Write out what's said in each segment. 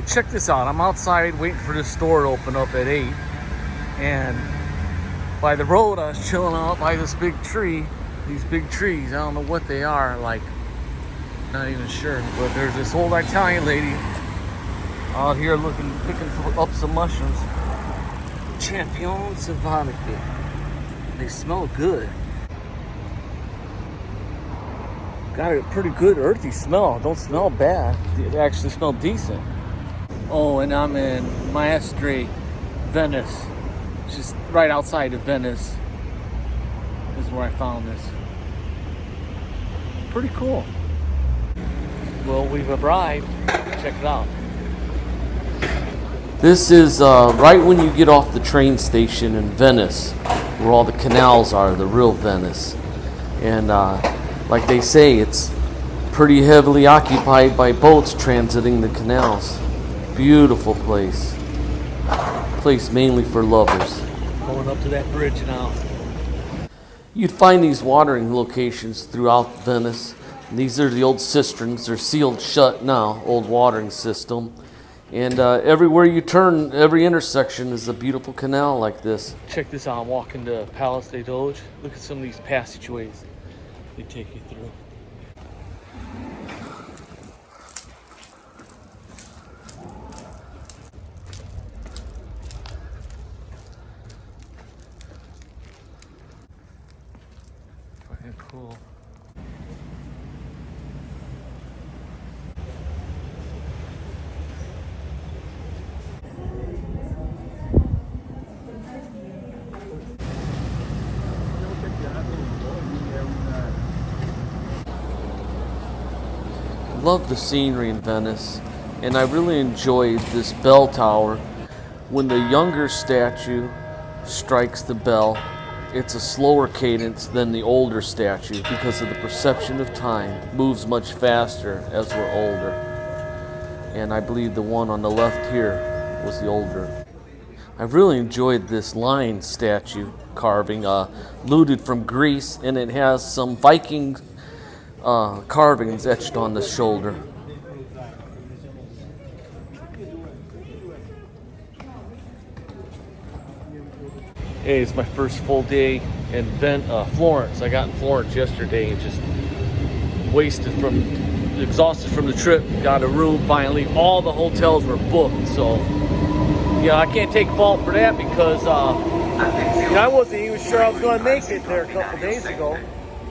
check this out. I'm outside waiting for this store to open up at 8. And by the road, I was chilling out by this big tree. These big trees, I don't know what they are, like, not even sure. But there's this old Italian lady out here picking up some mushrooms. Champion Savanico. They smell good. Got a pretty good earthy smell. Don't smell bad. They actually smell decent. Oh, and I'm in Maestri, Venice. Just right outside of Venice. This is where I found this. Pretty cool. Well, we've arrived. Check it out. This is right when you get off the train station in Venice, where all the canals are, the real Venice. And like they say, it's pretty heavily occupied by boats transiting the canals. Beautiful place. Place mainly for lovers. Going up to that bridge now. You'd find these watering locations throughout Venice. These are the old cisterns. They're sealed shut now, old watering system. And everywhere you turn, every intersection is a beautiful canal like this. Check this out. I'm walking to Palace de Doge. Look at some of these passageways they take you through. Fucking cool. Love the scenery in Venice, and I really enjoyed this bell tower. When the younger statue strikes the bell, it's a slower cadence than the older statue because of the perception of time. It moves much faster as we're older. And I believe the one on the left here was the older. I really enjoyed this lion statue carving, looted from Greece, and it has some Viking carvings etched on the shoulder. Hey, it's my first full day in Florence. I got in Florence yesterday and just exhausted from the trip. Got a room finally. All the hotels were booked, so yeah, I can't take fault for that because I wasn't even sure I was going to make it there a couple days ago.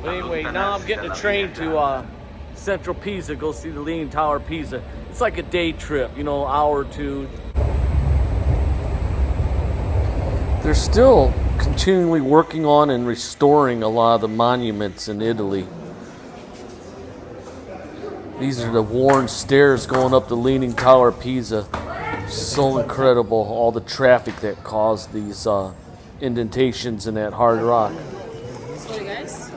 But anyway, now I'm getting a train to Central Pisa, go see the Leaning Tower of Pisa. It's like a day trip, hour or two. They're still continually working on and restoring a lot of the monuments in Italy. These are the worn stairs going up the Leaning Tower of Pisa. So incredible, all the traffic that caused these indentations in that hard rock. Sorry, guys.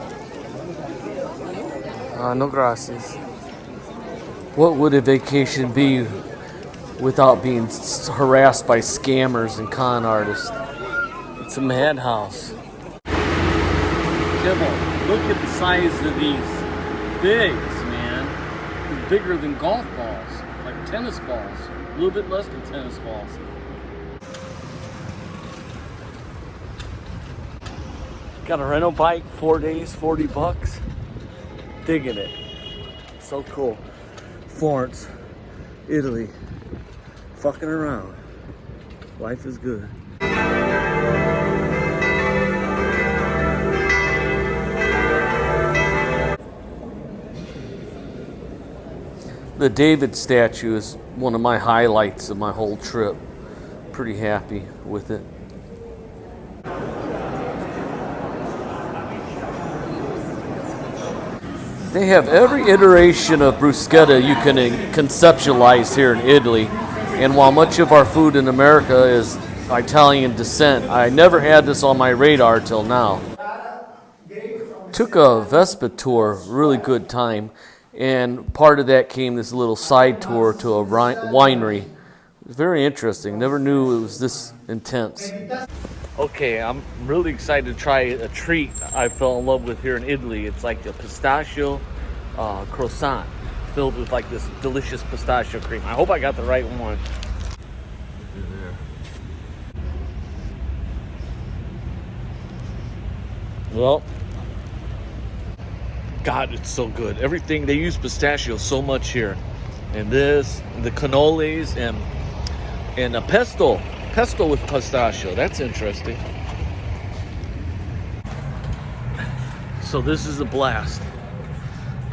No gracias. What would a vacation be without being harassed by scammers and con artists? It's a madhouse. Kibble, look at the size of these figs, man. They're bigger than golf balls, like tennis balls. A little bit less than tennis balls. Got a rental bike, 4 days, $40. Digging it. So cool. Florence, Italy. Fucking around. Life is good. The David statue is one of my highlights of my whole trip. Pretty happy with it. They have every iteration of bruschetta you can conceptualize here in Italy. And while much of our food in America is Italian descent, I never had this on my radar till now. Took a Vespa tour, really good time. And part of that came this little side tour to a winery. It was very interesting. Never knew it was this intense. Okay, I'm really excited to try a treat I fell in love with here in Italy. It's like a pistachio croissant. filled with like this delicious pistachio cream. I hope I got the right one. Well, God, it's so good. Everything, they use pistachio so much here. And this, the cannolis, and a pesto with pistachio. That's interesting. So this is a blast.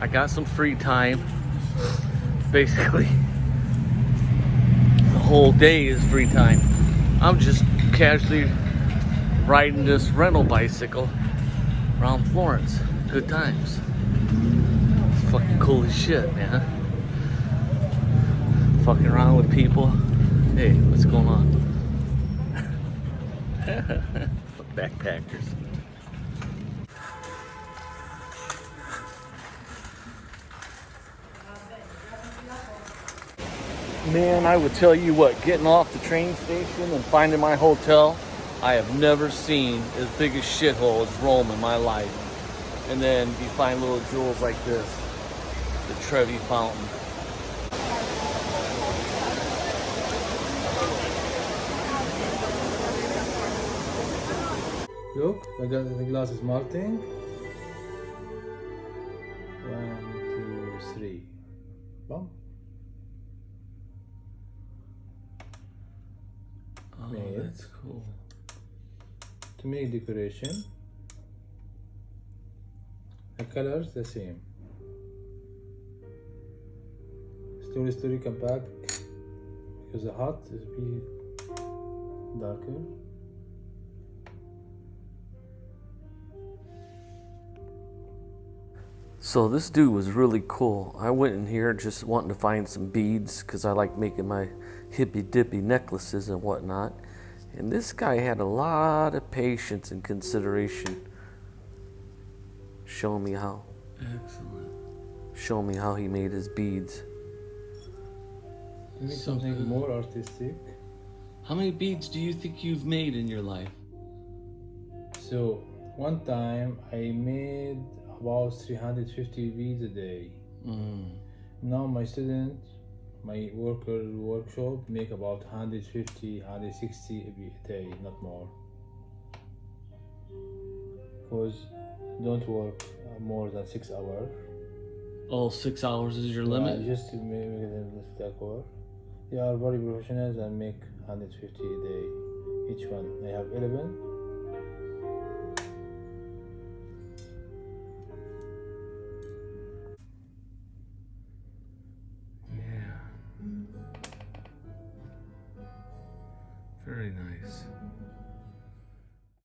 I got some free time. Basically, the whole day is free time. I'm just casually riding this rental bicycle around Florence. Good times. It's fucking cool as shit, man. Fucking around with people. Hey, what's going on? Backpackers. Man, I would tell you what, getting off the train station and finding my hotel, I have never seen as big a shithole as Rome in my life. And then you find little jewels like this, the Trevi Fountain. Look, the glass is melting. 1, 2, 3. Boom. Oh, Made. that's cool. To make decoration, the colors the same. Story compact because the hot is be darker. So this dude was really cool. I went in here just wanting to find some beads because I like making my hippy dippy necklaces and whatnot. And this guy had a lot of patience and consideration. Showing me how. Excellent. Showing me how he made his beads. Make So something good. more artistic. How many beads do you think you've made in your life? So one time I made about 350 beads a day. Now my student, my workshop make about 150, 160 a day, not more. Because don't work more than 6 hours. Oh, 6 hours is your limit? Just to make it decor. They are very professionals and make 150 a day each one. I have 11. Yeah. Very nice.